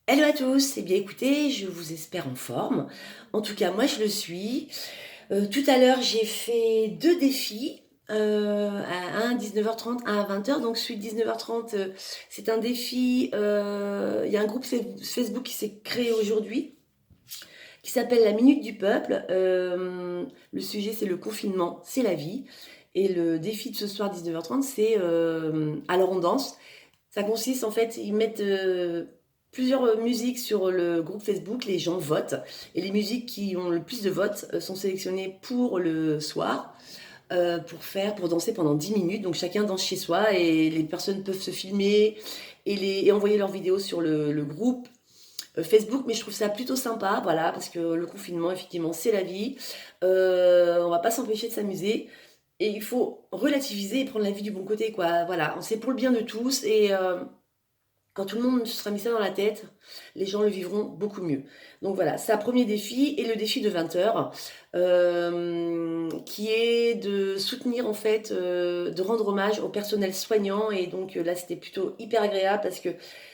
Hello à tous, eh bien écoutez, je vous espère en forme. En tout cas, moi je le suis. Tout à l'heure, j'ai fait 2 défis, un à 19h30, un à 20h. Donc celui de 19h30, c'est un défi, il y a un groupe Facebook qui s'est créé aujourd'hui, qui s'appelle la Minute du Peuple. Le sujet, c'est le confinement, c'est la vie. Et le défi de ce soir 19h30, c'est alors on danse. Ça consiste en fait, ils mettent plusieurs musiques sur le groupe Facebook, les gens votent, et les musiques qui ont le plus de votes sont sélectionnées pour le soir, pour danser pendant 10 minutes. Donc chacun danse chez soi et les personnes peuvent se filmer et envoyer leurs vidéos sur le groupe Facebook, mais je trouve ça plutôt sympa, voilà, parce que le confinement, effectivement, c'est la vie. On va pas s'empêcher de s'amuser. Et il faut relativiser et prendre la vie du bon côté, quoi. Voilà, c'est pour le bien de tous et quand tout le monde se sera mis ça dans la tête, les gens le vivront beaucoup mieux. Donc voilà, c'est un premier défi et le défi de 20 heures qui est de soutenir en fait, de rendre hommage au personnel soignant et donc là c'était plutôt hyper agréable parce que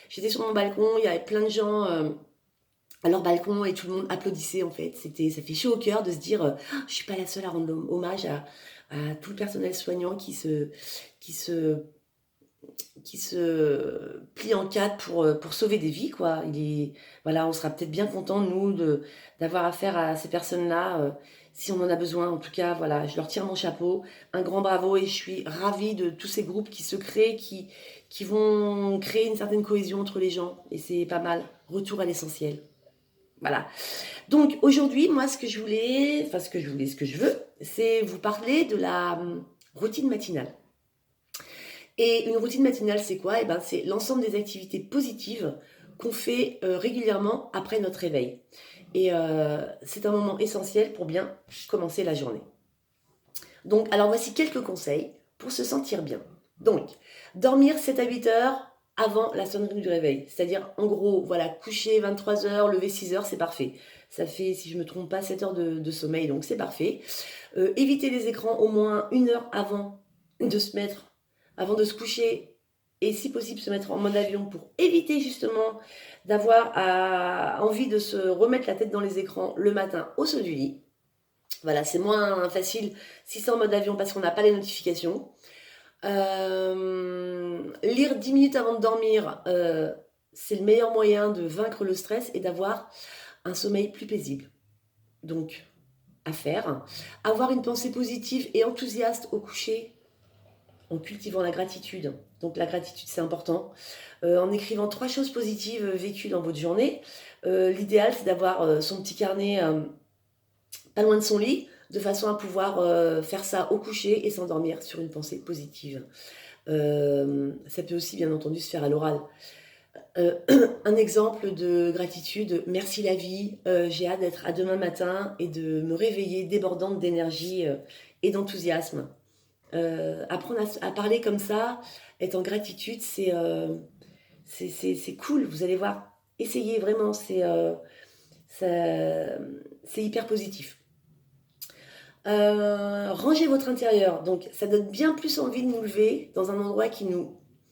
j'étais sur mon balcon, il y avait plein de gens à leur balcon et tout le monde applaudissait en fait. Ça fait chaud au cœur de se dire, je suis pas la seule à rendre hommage à tout le personnel soignant qui se qui se plie en quatre pour sauver des vies, quoi. Voilà, on sera peut-être bien content, nous, d'avoir affaire à ces personnes-là, si on en a besoin. En tout cas, voilà, je leur tire mon chapeau, un grand bravo, et je suis ravie de tous ces groupes qui se créent, qui vont créer une certaine cohésion entre les gens, et c'est pas mal. Retour à l'essentiel. Voilà. Donc aujourd'hui, moi, ce que je veux, c'est vous parler de la routine matinale. Et une routine matinale, c'est quoi? Eh ben, c'est l'ensemble des activités positives qu'on fait régulièrement après notre réveil. Et c'est un moment essentiel pour bien commencer la journée. Donc, alors voici quelques conseils pour se sentir bien. Donc, dormir 7 à 8 heures avant la sonnerie du réveil. C'est-à-dire, en gros, voilà, coucher 23 heures, lever 6 heures, c'est parfait. Ça fait, si je ne me trompe pas, 7 heures de sommeil, donc c'est parfait. Éviter les écrans au moins 1 heure de se mettre, avant de se coucher, et si possible se mettre en mode avion pour éviter justement d'avoir envie de se remettre la tête dans les écrans le matin au saut du lit. Voilà, c'est moins facile si c'est en mode avion parce qu'on n'a pas les notifications. Lire 10 minutes avant de dormir, c'est le meilleur moyen de vaincre le stress et d'avoir un sommeil plus paisible. Donc, à faire. Avoir une pensée positive et enthousiaste au coucher en cultivant la gratitude. Donc la gratitude, c'est important. En écrivant 3 choses positives vécues dans votre journée. L'idéal, c'est d'avoir son petit carnet pas loin de son lit, de façon à pouvoir faire ça au coucher et s'endormir sur une pensée positive. Ça peut aussi, bien entendu, se faire à l'oral. Euh, un exemple de gratitude, merci la vie, j'ai hâte d'être à demain matin et de me réveiller débordante d'énergie et d'enthousiasme. Apprendre à parler comme ça, être en gratitude, c'est cool, vous allez voir. Essayez vraiment, c'est hyper positif. Rangez votre intérieur, donc ça donne bien plus envie de nous lever dans un endroit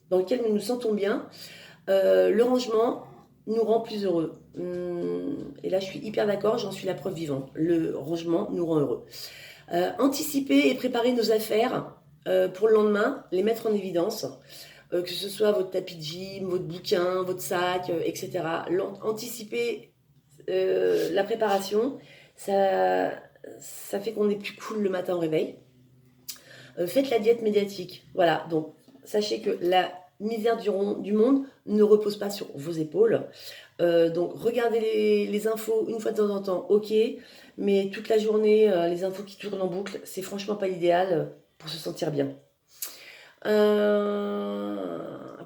dans lequel nous nous sentons bien. Le rangement nous rend plus heureux. Et là, je suis hyper d'accord, j'en suis la preuve vivante. Le rangement nous rend heureux. Anticiper et préparer nos affaires pour le lendemain, les mettre en évidence, que ce soit votre tapis de gym, votre bouquin, votre sac, etc. Anticiper la préparation, ça, ça fait qu'on est plus cool le matin au réveil. Faites la diète médiatique. Voilà, donc sachez que la misère du monde ne repose pas sur vos épaules. Donc regardez les infos une fois de temps en temps, ok, mais toute la journée, les infos qui tournent en boucle, c'est franchement pas l'idéal pour se sentir bien.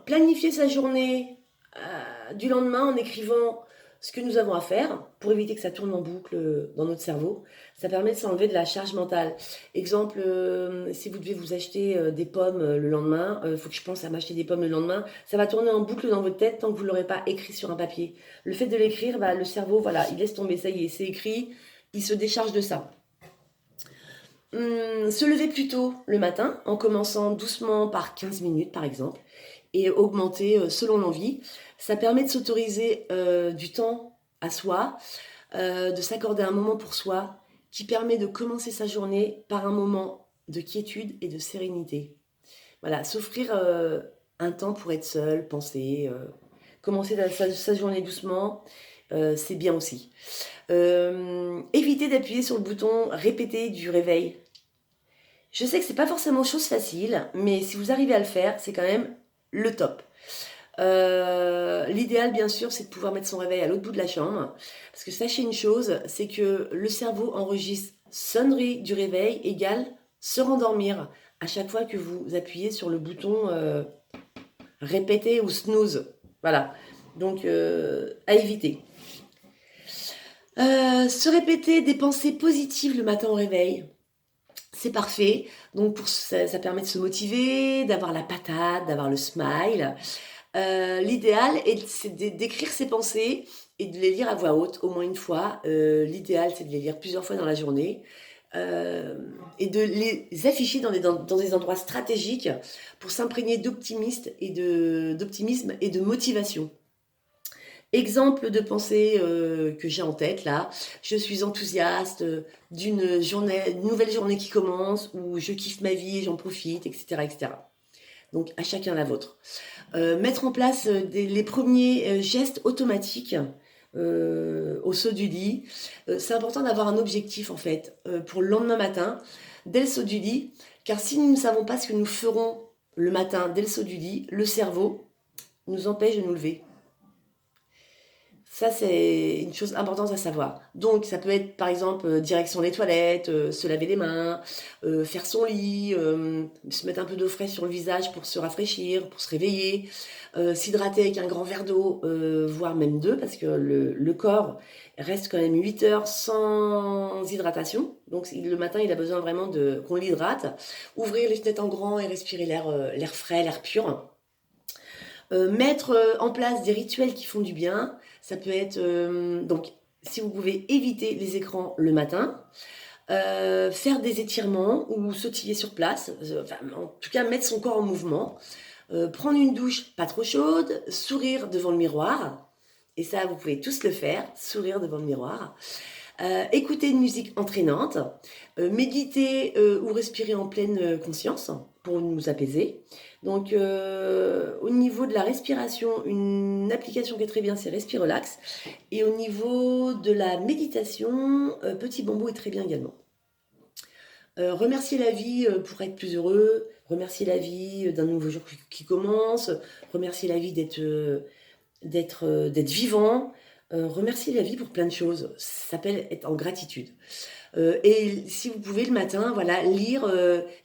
Planifier sa journée du lendemain en écrivant ce que nous avons à faire pour éviter que ça tourne en boucle dans notre cerveau. Ça permet de s'enlever de la charge mentale. Exemple, si vous devez vous acheter des pommes le lendemain, il faut que je pense à m'acheter des pommes le lendemain, ça va tourner en boucle dans votre tête tant que vous ne l'aurez pas écrit sur un papier. Le fait de l'écrire, bah, le cerveau, voilà, il laisse tomber, ça y est, c'est écrit, il se décharge de ça. Se lever plus tôt le matin en commençant doucement par 15 minutes par exemple et augmenter selon l'envie. Ça permet de s'autoriser du temps à soi, de s'accorder un moment pour soi, qui permet de commencer sa journée par un moment de quiétude et de sérénité. Voilà, s'offrir un temps pour être seul, penser, commencer sa journée doucement, c'est bien aussi. Éviter d'appuyer sur le bouton répéter du réveil. Je sais que c'est pas forcément chose facile, mais si vous arrivez à le faire, c'est quand même le top. L'idéal, bien sûr, c'est de pouvoir mettre son réveil à l'autre bout de la chambre. Parce que sachez une chose, c'est que le cerveau enregistre sonnerie du réveil égale se rendormir à chaque fois que vous appuyez sur le bouton répéter ou snooze. Voilà. Donc, à éviter. Se répéter des pensées positives le matin au réveil. C'est parfait. Donc, ça permet de se motiver, d'avoir la patate, d'avoir le smile. L'idéal, c'est d'écrire ses pensées et de les lire à voix haute au moins une fois. L'idéal, c'est de les lire plusieurs fois dans la journée et de les afficher dans des endroits stratégiques pour s'imprégner d'optimisme et de motivation. Exemple de pensée que j'ai en tête là, je suis enthousiaste d'une nouvelle journée qui commence, ou je kiffe ma vie et j'en profite, etc., etc. Donc à chacun la vôtre. Mettre en place les premiers gestes automatiques au saut du lit. C'est important d'avoir un objectif en fait pour le lendemain matin, dès le saut du lit, car si nous ne savons pas ce que nous ferons le matin dès le saut du lit, le cerveau nous empêche de nous lever. Ça, c'est une chose importante à savoir. Donc, ça peut être, par exemple, direction les toilettes, se laver les mains, faire son lit, se mettre un peu d'eau fraîche sur le visage pour se rafraîchir, pour se réveiller, s'hydrater avec un grand verre d'eau, voire même deux, parce que le corps reste quand même 8 heures sans hydratation. Donc, le matin, il a besoin vraiment qu'on l'hydrate. Ouvrir les fenêtres en grand et respirer l'air frais, l'air pur. Mettre en place des rituels qui font du bien. Ça peut être, donc, si vous pouvez éviter les écrans le matin, faire des étirements ou sautiller sur place, enfin, en tout cas mettre son corps en mouvement, prendre une douche pas trop chaude, sourire devant le miroir, et ça vous pouvez tous le faire, sourire devant le miroir, écouter une musique entraînante, méditer ou respirer en pleine conscience pour nous apaiser. Donc, au niveau de la respiration, une application qui est très bien, c'est Respirelax. Et au niveau de la méditation, Petit Bambou est très bien également. Remercier la vie pour être plus heureux, remercier la vie d'un nouveau jour qui commence, remercier la vie d'être vivant, remercier la vie pour plein de choses. Ça s'appelle être en gratitude. Et si vous pouvez le matin, voilà, lire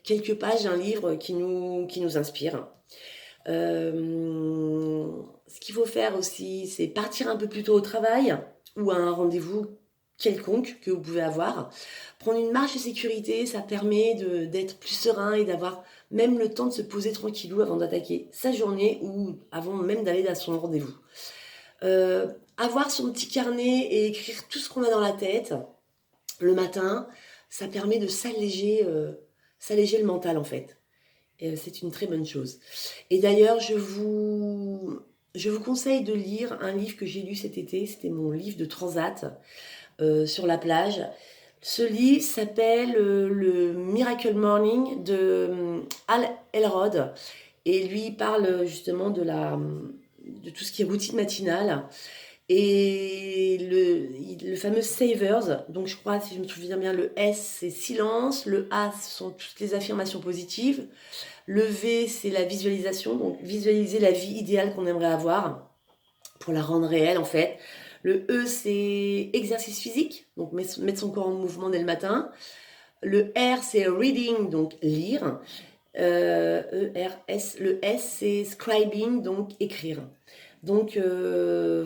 quelques pages d'un livre qui nous inspire. Ce qu'il faut faire aussi, c'est partir un peu plus tôt au travail ou à un rendez-vous quelconque que vous pouvez avoir. Prendre une marche de sécurité, ça permet d'être plus serein et d'avoir même le temps de se poser tranquillou avant d'attaquer sa journée ou avant même d'aller à son rendez-vous. Avoir son petit carnet et écrire tout ce qu'on a dans la tête le matin, ça permet de s'alléger le mental en fait. Et c'est une très bonne chose. Et d'ailleurs, je vous conseille de lire un livre que j'ai lu cet été. C'était mon livre de transat sur la plage. Ce livre s'appelle le Miracle Morning de Hal Elrod. Et lui, il parle justement de tout ce qui est routine matinale. Et le fameux Savers, donc je crois, si je me souviens bien, le S c'est silence, le A ce sont toutes les affirmations positives, le V c'est la visualisation, donc visualiser la vie idéale qu'on aimerait avoir pour la rendre réelle en fait. Le E c'est exercice physique, donc mettre son corps en mouvement dès le matin. Le R c'est reading, donc lire. Le S c'est scribing, donc écrire. Donc,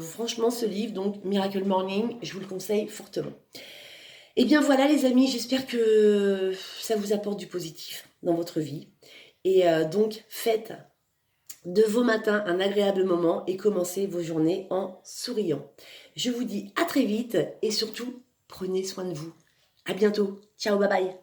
franchement, ce livre, donc Miracle Morning, je vous le conseille fortement. Et bien voilà, les amis, j'espère que ça vous apporte du positif dans votre vie. Et donc, faites de vos matins un agréable moment et commencez vos journées en souriant. Je vous dis à très vite et surtout, prenez soin de vous. À bientôt. Ciao, bye bye.